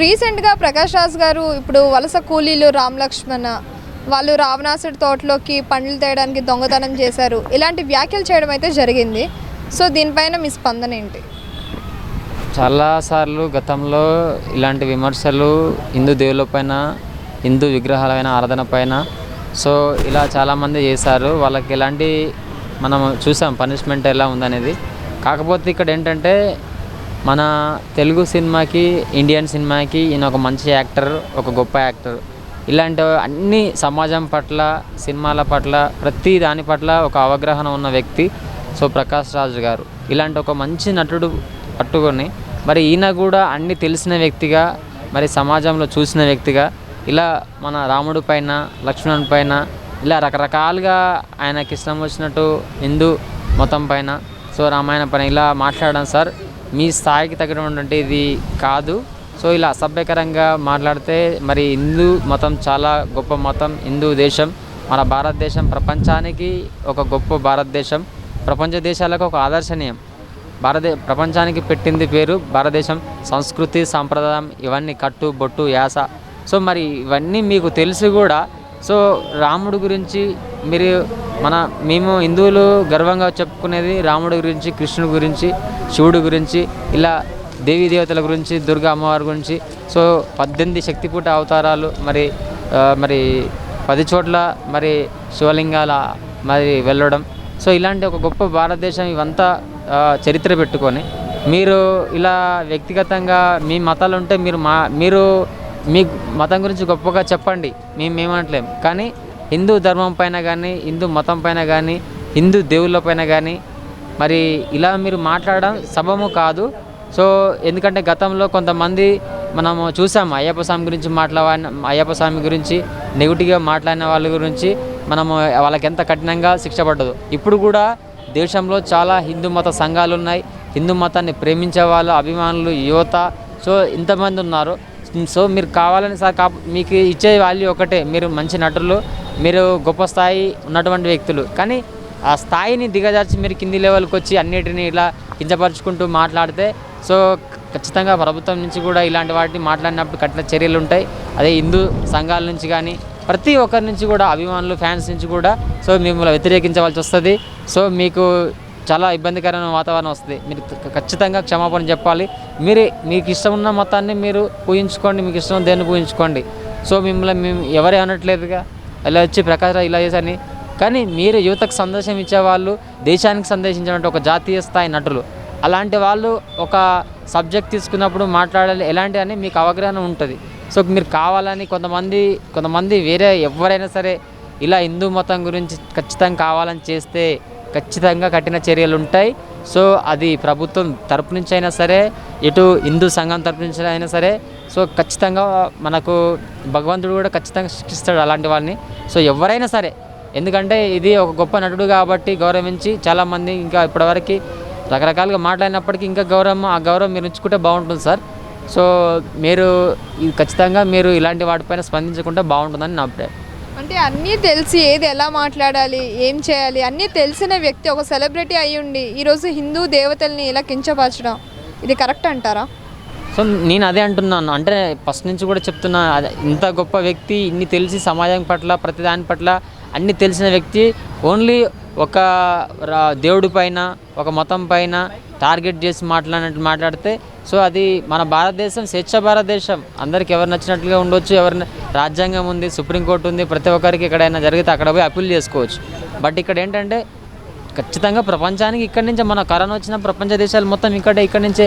రీసెంట్గా ప్రకాష్ రాజ్ గారు ఇప్పుడు వలస కూలీలు రామ్ లక్ష్మణ వాళ్ళు రావణాసుడి తోటలోకి పండ్లు తేయడానికి దొంగతనం చేశారు, ఇలాంటి వ్యాఖ్యలు చేయడం అయితే జరిగింది. సో దీనిపైన మీ స్పందన ఏంటి? చాలాసార్లు గతంలో ఇలాంటి విమర్శలు హిందూ దేవుళ్ళపైన, హిందూ విగ్రహాలపైన, ఆరాధన పైన సో ఇలా చాలామంది చేశారు. వాళ్ళకి ఎలాంటి మనం చూసాం పనిష్మెంట్ ఎలా ఉందనేది. కాకపోతే ఇక్కడ ఏంటంటే మన తెలుగు సినిమాకి, ఇండియన్ సినిమాకి ఈయన ఒక మంచి యాక్టర్, ఒక గొప్ప యాక్టర్. ఇలాంటి అన్ని సమాజం పట్ల, సినిమాల పట్ల, ప్రతి దాని పట్ల ఒక అవగాహన ఉన్న వ్యక్తి సో ప్రకాష్ రాజ్ గారు. ఇలాంటి ఒక మంచి నటుడు పట్టుకొని మరి ఈయన కూడా అన్నీ తెలిసిన వ్యక్తిగా, మరి సమాజంలో చూసిన వ్యక్తిగా ఇలా మన రాముడి పైన, లక్ష్మణుడి పైన ఇలా రకరకాలుగా ఆయనకి ఇష్టం వచ్చినట్టు హిందూ మతం పైన, సో రామాయణ పైన ఇలా మాట్లాడడం సార్ మీ స్థాయికి తగినటువంటి ఇది కాదు. సో ఇలా అసభ్యకరంగా మాట్లాడితే మరి హిందూ మతం చాలా గొప్ప మతం, హిందూ దేశం, మన భారతదేశం ప్రపంచానికి ఒక గొప్ప భారతదేశం, ప్రపంచ దేశాలకు ఒక ఆదర్శనీయం. ప్రపంచానికి పెట్టింది పేరు భారతదేశం. సంస్కృతి, సాంప్రదాయం ఇవన్నీ కట్టు బొట్టు యాస. సో మరి ఇవన్నీ మీకు తెలిసి కూడా సో రాముడి గురించి మేము హిందువులు గర్వంగా చెప్పుకునేది రాముడి గురించి, కృష్ణుడి గురించి, శివుడి గురించి, ఇలా దేవీ దేవతల గురించి, దుర్గా అమ్మవారి గురించి. సో 18 శక్తిపీఠ అవతారాలు, మరి 10 చోట్ల మరి శివలింగాల మరి వెళ్ళడం. సో ఇలాంటి ఒక గొప్ప భారతదేశం ఇవంతా చరిత్ర పెట్టుకొని మీరు ఇలా వ్యక్తిగతంగా మీ మతాలు ఉంటే మీరు మీ మతం గురించి గొప్పగా చెప్పండి, మేమేమనట్లేం. కానీ హిందూ ధర్మం పైన కానీ, హిందూ మతం పైన కానీ, హిందూ దేవుళ్ళ పైన కానీ మరి ఇలా మీరు మాట్లాడడం సబబు కాదు. సో ఎందుకంటే గతంలో కొంతమంది మనము చూసాము అయ్యప్ప స్వామి గురించి నెగిటివ్గా మాట్లాడిన వాళ్ళ గురించి మనము వాళ్ళకి ఎంత కఠినంగా శిక్ష పడ్డదు. ఇప్పుడు కూడా దేశంలో చాలా హిందూ మత సంఘాలు ఉన్నాయి, హిందూ మతాన్ని ప్రేమించే వాళ్ళు, అభిమానులు, యువత సో ఇంతమంది ఉన్నారు. సో మీరు కావాలని సార్ మీకు ఇచ్చే వాల్యూ ఒకటే, మీరు మంచి నటులు, మీరు గొప్ప స్థాయి ఉన్నటువంటి వ్యక్తులు. కానీ ఆ స్థాయిని దిగజార్చి మీరు కింది లెవెల్కి వచ్చి అన్నిటినీ ఇలా కించపరుచుకుంటూ మాట్లాడితే సో ఖచ్చితంగా ప్రభుత్వం నుంచి కూడా ఇలాంటి వాటిని మాట్లాడినప్పుడు కఠిన చర్యలు ఉంటాయి. అదే హిందూ సంఘాల నుంచి కానీ ప్రతి ఒక్కరి నుంచి కూడా, అభిమానులు, ఫ్యాన్స్ నుంచి కూడా సో మిమ్మల్ని వ్యతిరేకించవలసి వస్తుంది. సో మీకు చాలా ఇబ్బందికరమైన వాతావరణం వస్తుంది. మీరు ఖచ్చితంగా క్షమాపణ చెప్పాలి. మీకు ఇష్టం ఉన్న మతాన్ని మీరు పూజించుకోండి, మీకు ఇష్టం దేన్ని పూజించుకోండి. సో మేము ఎవరే అనట్లేదుగా ఇలా వచ్చి ప్రకాష్ ఇలా చేశారని. కానీ మీరు యువతకు సందేశం ఇచ్చేవాళ్ళు, దేశానికి సందేశించినట్టు ఒక జాతీయ స్థాయి నటులు, అలాంటి వాళ్ళు ఒక సబ్జెక్ట్ తీసుకున్నప్పుడు మాట్లాడాలి ఎలాంటి అని మీకు అవగాహన ఉంటుంది. సో మీరు కావాలని కొంతమంది వేరే ఎవరైనా సరే ఇలా హిందూ మతం గురించి ఖచ్చితంగా కావాలని చేస్తే ఖచ్చితంగా కఠిన చర్యలు ఉంటాయి. సో అది ప్రభుత్వం తరపు నుంచి అయినా సరే, ఇటు హిందూ సంఘం తరపు నుంచి అయినా సరే సో ఖచ్చితంగా మనకు భగవంతుడు కూడా ఖచ్చితంగా శిక్షిస్తాడు అలాంటి వాళ్ళని. సో ఎవరైనా సరే, ఎందుకంటే ఇది ఒక గొప్ప నటుడు కాబట్టి గౌరవించి చాలామంది ఇంకా ఇప్పటివరకు రకరకాలుగా మాట్లాడినప్పటికీ ఇంకా ఆ గౌరవం మీరు ఉంచుకుంటే బాగుంటుంది సార్. సో మీరు ఖచ్చితంగా మీరు ఇలాంటి వాటిపైన స్పందించకుండా బాగుంటుందని నా అభిప్రాయం. అంటే అన్నీ తెలిసి ఏది ఎలా మాట్లాడాలి, ఏం చేయాలి అన్నీ తెలిసిన వ్యక్తి ఒక సెలబ్రిటీ అయ్యుండి ఈరోజు హిందూ దేవతల్ని ఇలా కించపరచడం ఇది కరెక్ట్ అంటారా? సో నేను అదే అంటున్నాను. అంటే ఫస్ట్ నుంచి కూడా చెప్తున్నా, ఇంత గొప్ప వ్యక్తి, ఇన్ని తెలిసి సమాజం పట్ల, ప్రతి దాని పట్ల అన్నీ తెలిసిన వ్యక్తి ఓన్లీ ఒక దేవుడి పైన, ఒక మతం పైన టార్గెట్ చేసి మాట్లాడితే సో అది మన భారతదేశం స్వేచ్ఛ భారతదేశం. అందరికి ఎవరు నచ్చినట్లుగా ఉండొచ్చు, ఎవరిని రాజ్యాంగం ఉంది, సుప్రీంకోర్టు ఉంది, ప్రతి ఒక్కరికి ఎక్కడైనా జరిగితే అక్కడ పోయి అప్పీల్ చేసుకోవచ్చు. బట్ ఇక్కడ ఏంటంటే ఖచ్చితంగా ప్రపంచానికి ఇక్కడి నుంచే మన కరోనా వచ్చిన ప్రపంచ దేశాలు మొత్తం ఇక్కడి నుంచే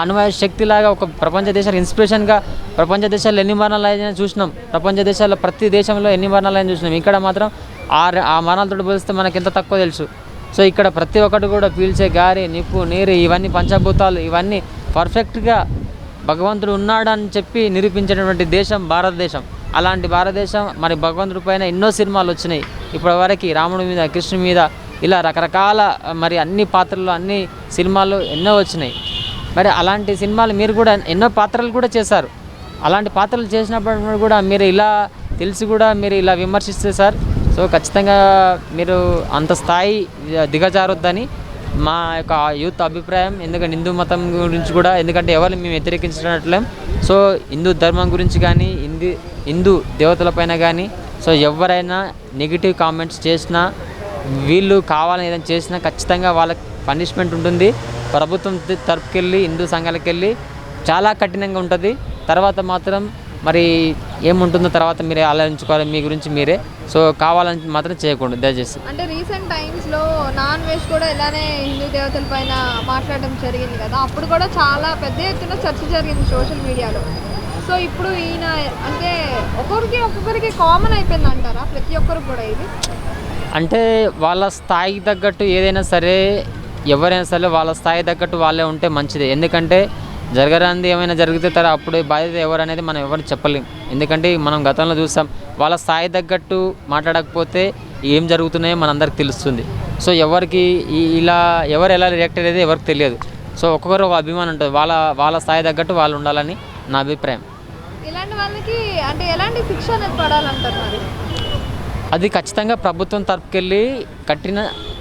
అణువాయు శక్తిలాగా ఒక ప్రపంచ దేశాలు ఇన్స్పిరేషన్గా ప్రపంచ దేశాల్లో ఎన్ని మరణాలు అయినా చూసినాం, ప్రపంచ దేశాల్లో ప్రతి దేశంలో ఎన్ని మరణాలు అయినా చూసినాం. ఇక్కడ మాత్రం ఆ మరణాలతో పోలిస్తే మనకి ఎంత తక్కువ తెలుసు. సో ఇక్కడ ప్రతి ఒక్కటి కూడా పీల్చే గాలి, నిప్పు, నీరు ఇవన్నీ పంచభూతాలు ఇవన్నీ పర్ఫెక్ట్గా భగవంతుడు ఉన్నాడని చెప్పి నిరూపించినటువంటి దేశం భారతదేశం. అలాంటి భారతదేశం మరి భగవంతుడి పైన ఎన్నో సినిమాలు వచ్చినాయి ఇప్పటివరకు, రాముడి మీద, కృష్ణుడి మీద ఇలా రకరకాల మరి అన్ని పాత్రలు, అన్ని సినిమాలు ఎన్నో వచ్చినాయి. మరి అలాంటి సినిమాలు మీరు కూడా ఎన్నో పాత్రలు కూడా చేశారు. అలాంటి పాత్రలు చేసినప్పుడు కూడా మీరు ఇలా తెలిసి కూడా మీరు ఇలా విమర్శిస్తే సార్ సో ఖచ్చితంగా మీరు అంత స్థాయి దిగజారొద్దని మా యొక్క యూత్ అభిప్రాయం. ఎందుకంటే హిందూ మతం గురించి కూడా, ఎందుకంటే ఎవరిని మేము వ్యతిరేకించినట్లేం. సో హిందూ ధర్మం గురించి కానీ హిందూ దేవతలపైన కానీ సో ఎవరైనా నెగిటివ్ కామెంట్స్ చేసినా, వీళ్ళు కావాలని ఏదైనా చేసినా ఖచ్చితంగా వాళ్ళకి పనిష్మెంట్ ఉంటుంది. ప్రభుత్వం తరపుకెళ్ళి హిందూ సంఘాలకు వెళ్ళి చాలా కఠినంగా ఉంటుంది. తర్వాత మాత్రం మరి ఏముంటుందో తర్వాత మీరే ఆలోచించుకోవాలి మీ గురించి మీరే. సో కావాలని మాత్రం చేయకూడదు దయచేసి. అంటే రీసెంట్ టైమ్స్లో నాన్ వెజ్ కూడా ఇలానే హిందూ దేవతల పైన మాట్లాడడం జరిగింది కదా, అప్పుడు కూడా చాలా పెద్ద ఎత్తున చర్చ జరిగింది సోషల్ మీడియాలో. సో ఇప్పుడు ఈయన అంటే ఒక్కొక్కరికి కామన్ అయిపోయింది అంటారా, ప్రతి ఒక్కరికి కూడా ఇది? అంటే వాళ్ళ స్థాయికి తగ్గట్టు ఏదైనా సరే, ఎవరైనా సరే వాళ్ళ స్థాయి తగ్గట్టు వాళ్ళే ఉంటే మంచిది. ఎందుకంటే జరగరాంది ఏమైనా జరిగితే అప్పుడు బాధ్యత ఎవరు అనేది మనం ఎవరిని చెప్పలేం. ఎందుకంటే మనం గతంలో చూసాం, వాళ్ళ స్థాయి తగ్గట్టు మాట్లాడకపోతే ఏం జరుగుతున్నాయో మనందరికి తెలుస్తుంది. సో ఎవరికి ఇలా ఎవరు ఎలా రియాక్ట్ అయ్యేది ఎవరికి తెలియదు. సో ఒక్కొక్కరు ఒక అభిమానం ఉంటుంది, వాళ్ళ స్థాయి తగ్గట్టు వాళ్ళు ఉండాలని నా అభిప్రాయం. ఇలాంటి వాళ్ళకి అంటే ఎలాంటి శిక్ష అనేది పడాలంటారు మరి? అది ఖచ్చితంగా ప్రభుత్వం తరపుకెళ్ళి కఠిన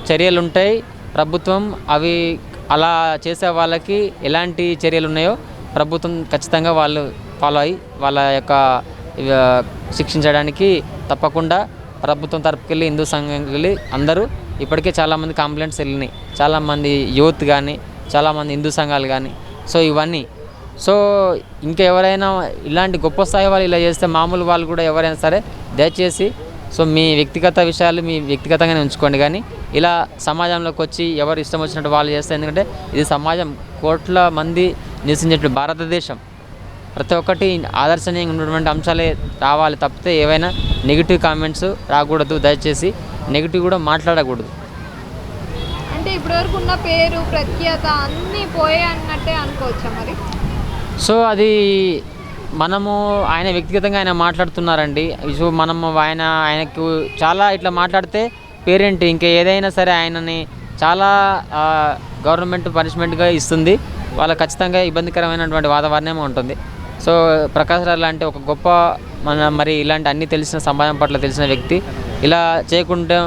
చర్యలు ఉంటాయి. ప్రభుత్వం అవి అలా చేసే వాళ్ళకి ఎలాంటి చర్యలు ఉన్నాయో ప్రభుత్వం ఖచ్చితంగా వాళ్ళు ఫాలో అయ్యి వాళ్ళ యొక్క శిక్షించడానికి తప్పకుండా ప్రభుత్వం తరపుకెళ్ళి హిందూ సంఘంకి వెళ్ళి అందరూ ఇప్పటికే చాలామంది కంప్లైంట్స్ వెళ్ళినాయి. చాలామంది యూత్ కానీ చాలామంది హిందూ సంఘాలు కానీ సో ఇవన్నీ. సో ఇంకా ఎవరైనా ఇలాంటి గొప్ప స్థాయి వాళ్ళు ఇలా చేస్తే మామూలు వాళ్ళు కూడా ఎవరైనా సరే దయచేసి సో మీ వ్యక్తిగత విషయాలు మీ వ్యక్తిగతంగానే ఉంచుకోండి. కానీ ఇలా సమాజంలోకి వచ్చి ఎవరు ఇష్టం వచ్చినట్టు వాళ్ళు చేస్తే, ఎందుకంటే ఇది సమాజం కోట్ల మంది నివసించేటువంటి భారతదేశం, ప్రతి ఒక్కటి ఆదర్శనీయంగా ఉన్నటువంటి అంశాలే రావాలి తప్పితే ఏవైనా నెగిటివ్ కామెంట్స్ రాకూడదు. దయచేసి నెగిటివ్ కూడా మాట్లాడకూడదు. అంటే ఇప్పటివరకు ఉన్న పేరు ప్రఖ్యాత అన్నీ పోయే అన్నట్టే అనుకోవచ్చా మరి? సో అది మనము ఆయన వ్యక్తిగతంగా ఆయన మాట్లాడుతున్నారండి. సో మనము ఆయనకు చాలా ఇట్లా మాట్లాడితే పేరెంట్ ఇంకా ఏదైనా సరే ఆయనని చాలా గవర్నమెంట్ పనిష్మెంట్గా ఇస్తుంది. వాళ్ళకి ఖచ్చితంగా ఇబ్బందికరమైనటువంటి వాతావరణం ఉంటుంది. సో ప్రకాష్ రాజ్ లాంటి ఒక గొప్ప మరి ఇలాంటి అన్నీ తెలిసిన సమాజం పట్ల తెలిసిన వ్యక్తి ఇలా చేయకుండా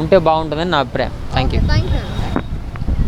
ఉంటే బాగుంటుందని నా అభిప్రాయం. Thank you.